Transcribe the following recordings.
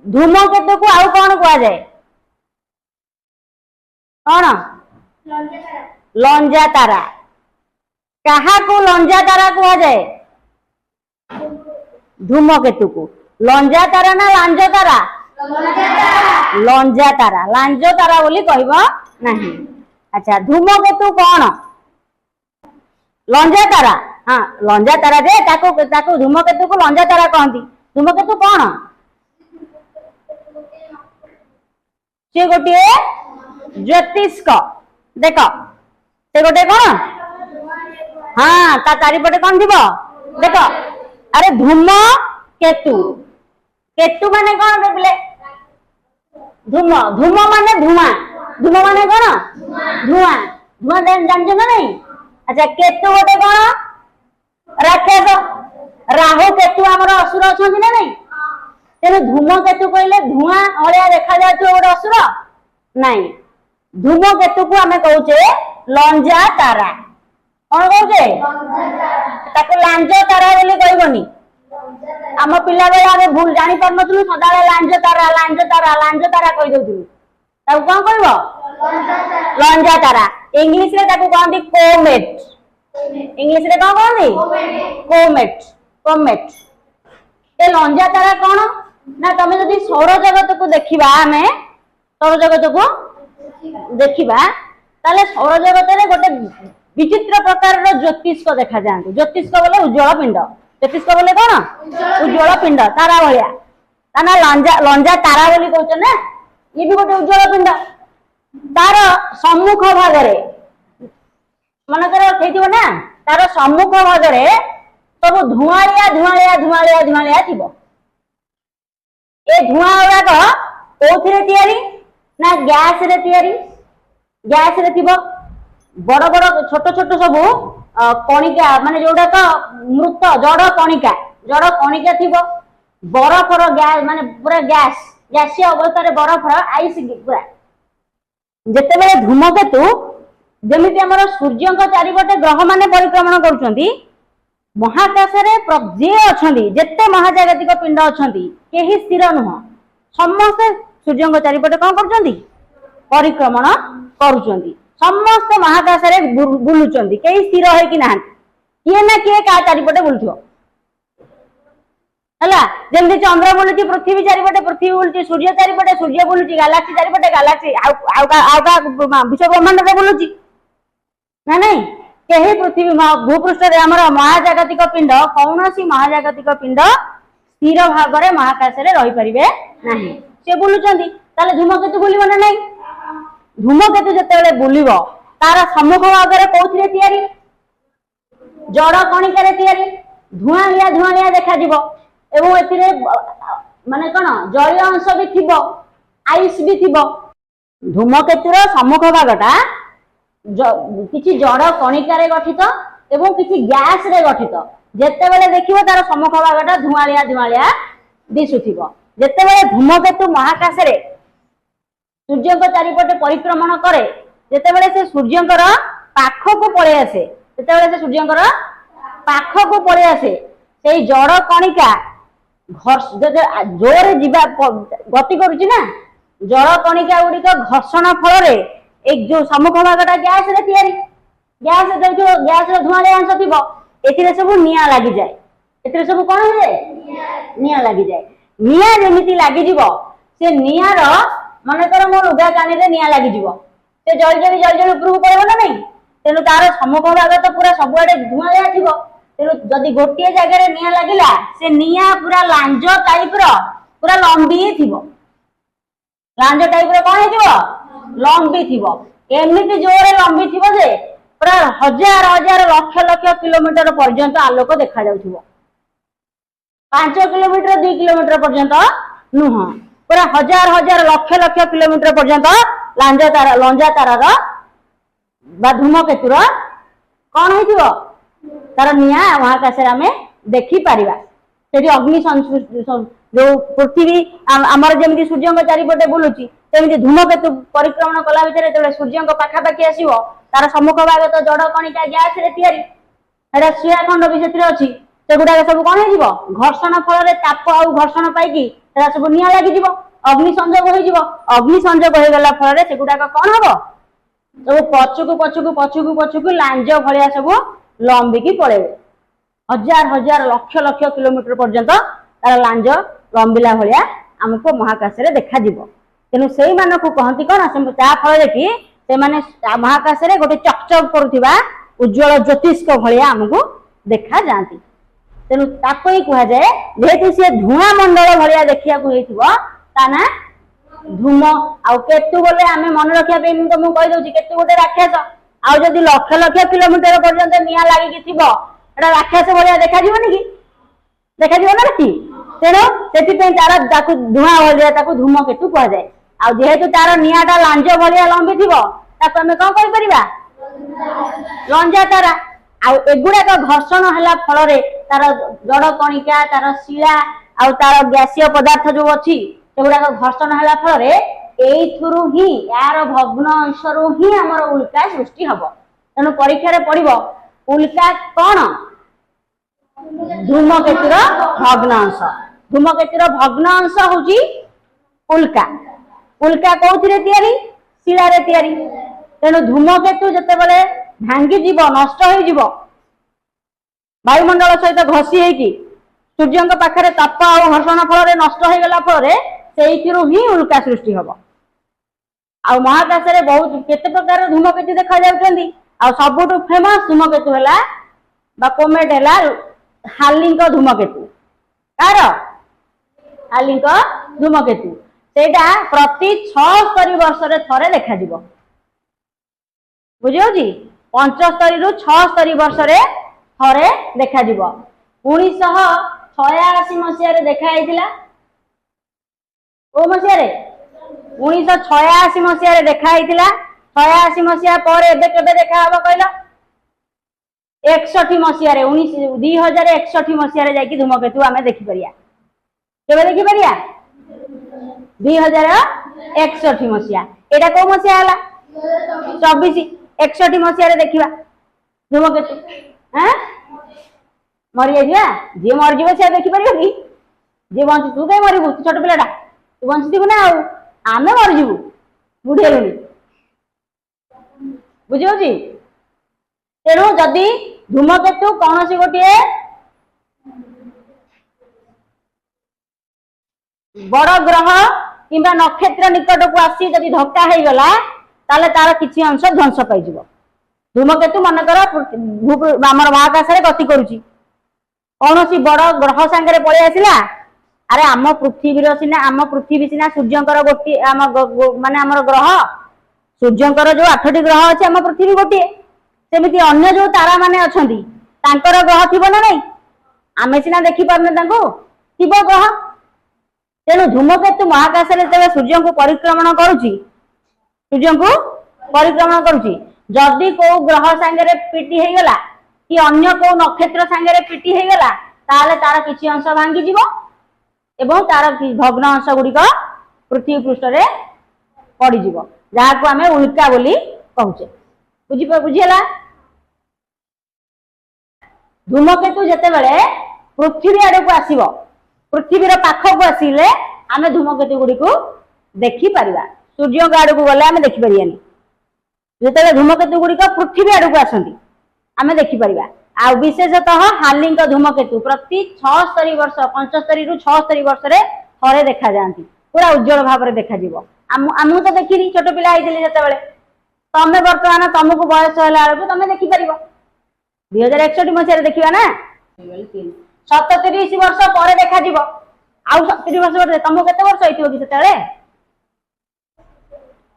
धूमकेतु को आउ कौन कह जाए कौन लंजा तारा कहा को लंजा तारा कह जाए धूमकेतु को लंजा तारा ना लांज तारा लंजा तारा लांज तारा बोली कहब नहीं। अच्छा धूमकेतु कौन लंजा तारा हाँ लंजा तारा जे ताको धूमकेतु को लंजा तारा कहती धूमकेतु कौन से गोटे ज्योतिष्क देख से गोटे कौन हाँ ता चारिपटे कौन थी देख अरे धूम केतु केतु माने कौन देखले धूम धूम माने धुआं धूम माने कौन धुआं धुआं जानछ ना नहीं। अच्छा केतु गोटे कौन राक्षस राहु केतु आमर असुर अच्छा ना नहीं तेरे धूमकेतु कहले धुआं अलिया देखा जाथि गोटे असुर नहीं धूमकेतु को आमे कहूचे लंजा तारा कौन कहूचे ताको लांज तारा बोली कहबनी आम पिला बेला आमे भूल जानी पार नथलु सदाले लांज तारा कहि दउथलु ताको कोन कहबो लंजा तारा इंग्लिश रे ताको कहंदी कोमेट इंग्लिश रे कोन कहंदी कोमेट कोमेट ए लंजा तारा कोन ना तमे जदी सौर जगत को देखिबा आमे सौर जगत को देखिबा ताले सौर जगत रे गोटे विचित्र प्रकार रो ज्योतिष्क देखा जांती ज्योतिष्क बोले उज्जवल पिंड ज्योतिष्क बोले कोन उज्जवल पिंड तारा भलिया ताना लंजा तारा बोली कहछ ना ये भी गोटे उज्जवल पिंड तार सम्मुख भाग रे मन कर थैथिबो ना तार सम्मुख भाग रे सब धुआलिया थिबो ए धुआं गुड़ाक कोथिरे तैयारी ना गैस रे तैयारी गैस रे थिबो बड़ बड़ छोट छोट सब कणिका माने जोडाक मृत जड़ कणिका थिबो बरफर गैस माने पूरा गैसीय अवस्था बरफर आइस पूरा जेते बेले धूमकेतु जेमिति हमर सूर्य चारिपटे ग्रह माने परिक्रमण करूछंती महाकाश जे अच्छा जेते महाजागतिक पिंड अच्छा केही स्थिर नुह समस्ते सूर्य चारिपटे कौन कर परिक्रमण करुँच समस्ते महाकाश बुलुंट कई स्थिर है कि ना किए ना किए का चारिपटे बुलूथ जमी चंद्र बुलूची पृथ्वी चारिपटे पृथ्वी बुलूची सूर्य चारिपटे सूर्य बुलूची गैलेक्सी चारिपटे गैलेक्सी विश्व ब्रह्मांड में बुलूची ना नहीं कहीं पृथ्वी भूपृष्ठ महाजागतिक पिंड कौन सी महाजागतिक पिंड स्थिर भाव में महाकाश में रही पारे ना सी बुलूं धूमकेतु बुलव ना नहीं धूमकेतु जिते बुलव तार सम्मुख भाग में कौन तैयारी जड़ कणिकार तैयारी धुआं देखा माने कौन जलीय अंश भी थी आइस भी थी धूमकेतुर सम्मुख भागटा किसी जड़ कणिकार गठित एवं किसी गैस रे गठित जेते बेले देखिबो तार सम्मुख भागटा धुआलिया दिसुथिबो जेते बेले धूमकेतु महाकाश रे सूर्य को चारिपटे परिक्रमण करे जेते बेले से सूर्यंकर पाख को पळे आसे जेते बेले से सूर्यंकर पाख को पळे आसे सेई जड़ कणिका जोर जीवा गति करूची ना जड़ कणिका गुड़िक घर्षण फल रे एक जो सम्मुख भागटा गैस रे तैयारी गैस धुआं अंश थी एथिरे सब निया लगी जाए एथिरे सब कौन हो जाए निया लगी जाए निया जेमिति लगी जीवो से नियार मनकर मो लुगा कानी रे निया लगी जीवो से जल उपरକୁ पड़ो ना नहीं तेनु तार सम्मुख भाग तो पूरा सबुआडे धुआं थिबो तेनु जदि गोटिए जगह रे निया लागिला से निया पूरा लांज टाइप रो पूरा लंबी थिबो लांज टाइप रो कौन हिबो लंबी थी एमती जोरे लंबी थी जे पूरा हजार हजार लक्ष लक्ष किलोमीटर पर्यंत आलोक देखा जाउथिबो 5 किलोमीटर 2 किलोमीटर पर्यंत नुह पूरा हजार हजार लक्ष लक्ष किलोमीटर पर्यंत लंजा तारार बा धूमकेतुर कौन होइथिबो तार निया महाकाश रे आमे देखि पारिबा सेठी अग्नि जो पृथ्वी आमर जमी सूर्य चारिपटे बुलूची सेमती धूमकेतु परिक्रमण कला भितर जो सूर्य पाखापाखि आसो तार सम्मुख भाग तो जड़ कणिका गैस रे तैयारी शिलाखंड भी से अच्छी सेगुड़ा सब कौन हो घर्षण फल ताप आ घर्षण पाई ସେଟା ସବୁ ନିଆଁ ଲାଗିଯିବ, ଅଗ୍ନି ସଂଯୋଗ ହେଇଯିବ। ଅଗ୍ନି ସଂଯୋଗ ହେଇଗଲା ଫଳରେ ସେଗୁଡାକ କଣ ହବ, ସବୁ ପଛକୁ ପଛକୁ ପଛକୁ ପଛକୁ ଲାଞ୍ଜ ଭଳିଆ ସବୁ ଲମ୍ବିକି ପଳେଇବେ। हजार हजार लक्ष लक्ष किलोमीटर पर्यंत तार लांज लंबिला भलिया हमको महाकाश रे देखा दिबो। तेनु सेई मानकु कहंती कोन ता फल कि से माने महाकाश रे गोटे चकचक करूथिबा उज्जवल ज्योतिष को भलिया हमको देखा जांती। तेनु ताको ही कहा जाए जेहेतु से धुआं मंडल भलिया देखिया को हेथिबो ता ना धूम। आ केतु बोले आमे मन रखिया पे मु तुमको कहि दउची केतु गोटे राक्षस। आ जदि लक्ष लक्ष किलोमीटर पर्यंत निया लागि कि थिबो एटा राक्षस भलिया देखा जीवनी कि देखा जीव ना कि तेणु से तार धूआं भलिया ताको धूमकेतु कह जाए। आ जेहेतु तार निआटा लांज भलिया लंबी थिबो ताको हमें कौन कहि परिबा लंजा तारा। आ एगुड़ाक घर्षण होला फल रे तार जड़ कणिका तार शिला आ तार गैसीय पदार्थ जो अच्छी सेगुड़ाक घर्षण होला फल रे एइथुरु ही यार भग्न अंशरु ही हमर उल्का सृष्टि हबो। तेणु परीक्षा रे पड़िबो उल्का कौन धूमकेतुर भग्नांश। धूमकेतुर भग्नांश होची उल्का। उल्का कोउथिरे तयारी शिला रे तयारी। तेणु धूमकेतु जते बेले भांगी जीव नष्ट हो जीव वायुमंडल सहित घसी होगी सूर्य पाखे ताप और घर्षण फल नष्ट हो गला फल से ही उल्का सृष्टि हम। आ महाकाश रे बहुत केते प्रकार धूमकेतु देखा जाउछन्ती। आ सबुठु फेमस धूमकेतु हैला बा कोमेट हैला हार्लिंग धूमकेतु। कार हार्लिंग धूमकेतु सेटा प्रति 76 वर्ष रे थरे देखा जीवो। बुझियोजी 75 रु 76 वर्ष रे थरे देखा जीवो। 1986 मसिया रे देखा आइथिला। ओ मसिया रे 1986 मसिया रे देखा आइथिला। 86 मसिया पर एबे केबे देखा हबो कहलो 61 मसिया रे 2061 मसिया रे जाकी धूमकेतु आमे देखि परिया। केबे देखि परिया 2061 मसिया। एटा को मसिया हला 24 61 मसिया रे देखिबा धूमकेतु। हैं मरि जाइबा जे मरि जिवो से देखि परियो कि जे बंच तू के मरिबु तू छोट पिलाटा तू बंचिबु ना आ आमे मरि जिवु बुढी हेलुनी। बुझियो जी। तेणु जदि धूमकेतु कौन सी गोटे बड़ ग्रह किंबा नक्षत्र निकट को आसी जदि धक्का हो गला ताले तार किछि अंश ध्वंस पाई जिवो। धूमकेतु मनकर आमर महाकाश रे गति करूची कौन सी बड़ ग्रह सांगे पळै आसिला अरे आम पृथ्वी सिना आम पृथ्वी सिना सूर्यंकर गोटे आम माने आमर ग्रह सूर्यंकर जो 8टी ग्रह अच्छे आम पृथ्वी गोटे सेमिति अन्य जो तारा माने अछंती तांकर ग्रह थिबो ना नहीं आमे सिना देखि पारने तांको थिबो ग्रह। तेणु धूमकेतु महाकाश रे तेबे सूर्य को परिक्रमण करूची सूर्य को परिक्रमण करूची जदि को ग्रह सांगे पिटी हे गला कि अन्य को नक्षत्र सांगे पिटी हे गला ताले तार किछि अंश भांगी जीवो एवं तार भग्न अंश गुड़िक पृथ्वी पृष्ठ रे पड़ी जीवो जहाँ को आमे उल्का बोली कहूचे। बुझीला धूमकेतु जते बेले पृथ्वी आड़े को आसीबो पृथ्वी रो पाखो को आसीले आमे धूमकेतु गुड़ी को देखि परिबा। सूर्य को आड़े को गले आमे देखि परियानी जते धूमकेतु गुड़ी को पृथ्वी आड़े को आसंती आमे देखि परिबा। आ विशेषतः हार्लिंग धूमकेतु प्रति 76 वर्ष 75 रु 76 वर्ष रे थरे देखा जांती पूरा उज्जवल भाव में देखा जीवो। आमु तो देखिनी छोट पिला आइथिले जते बेले तमे वर्तमान तुमको बयस होला बेलू तमे देखि परिबो 2061 मसिया रे देखिबा ना 37 वर्ष पर देखा जीवो। आ 70 वर्ष पर तुमको केते वर्ष होइथिबो कि सेतेले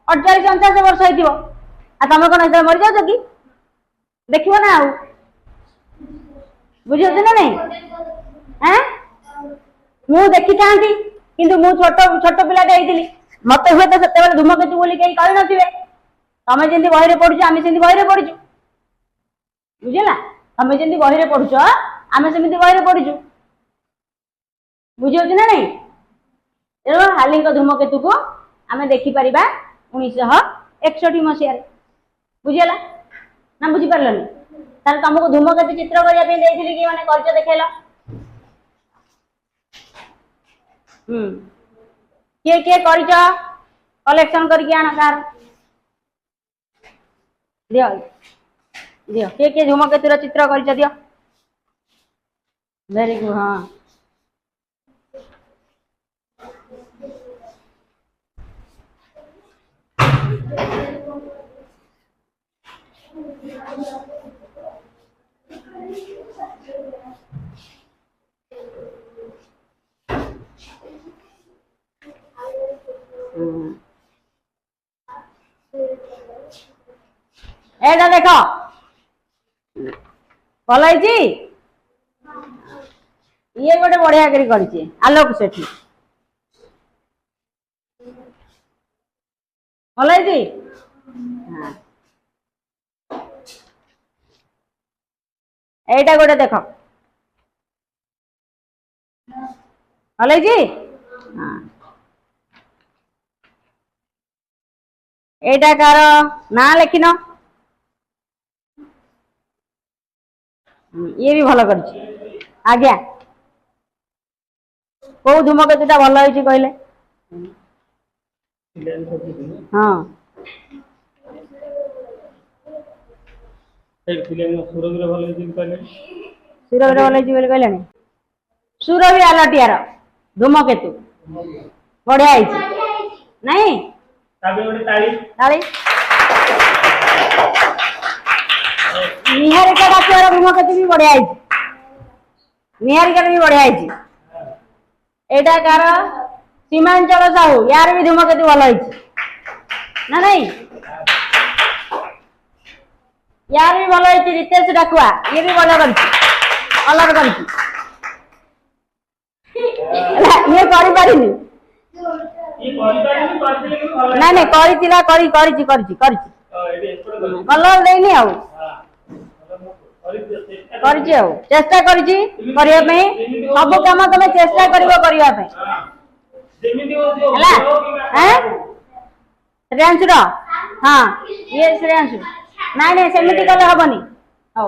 48 49 वर्ष होइथिबो आ तमे कोन एते मरि जाउ कि देखिबो ना। आ बुझियो ना नहीं हैं मु देखि थांती किंतु मु छोट छोट पिलाटे आइथिली मते हुए तो सेते धूमकेतु बोली कहीं कहि नथिबे तमे जेंति बहिरे पढुछ आमे सेंति बहिरे पढुछु बुझिला तमे जेंति बहिरे पढुछ आमे सेमिति बहिरे पढुछु बुझियो ना नहीं। एरो हार्लिंग धूमकेतु को आमे देखि परिबा 1961 मसिया रे बुझिला ना बुझी परलनी तार तुमको धूमकेतु चित्र करिया पे देइथिली कि माने करछ देखेला। किए किए करिछ कलेक्शन करके आण कार दियो दियो किए किए धूमकेतुर चित्र करिछ दियो वेरी गुड हाँ एटा देख भल ये गोटे बढ़िया करी आलोक सेठी भल एटा गोटे देख भल एटा कार ना लिखिन ये भी भल कर आज्ञा कौ धूमकेतुटा भल होइछि कहले हाँ सुरभिर भल कहले सुरभि आलटियार धूमकेतु बढ़िया नहीं ताली निहारिका डाकियार धूमकेतु भी बढ़िया निहारिका भी बढ़िया एटा कार सीमांचल साहू यार भी धूमकेतु भल ना नहीं यार भी भल रितेश डाकुआ ये भी भल कर ये करि पारिनी ना नहीं करितिला कलर देनी आउ करिछि आउ चेष्टा करिछि करिया पे सब काम तमे चेष्टा करिवो करिया पे हला हैं श्रेयांशु हाँ ये श्रेयांशु नहीं नहीं सेमिति कले हबनी हौ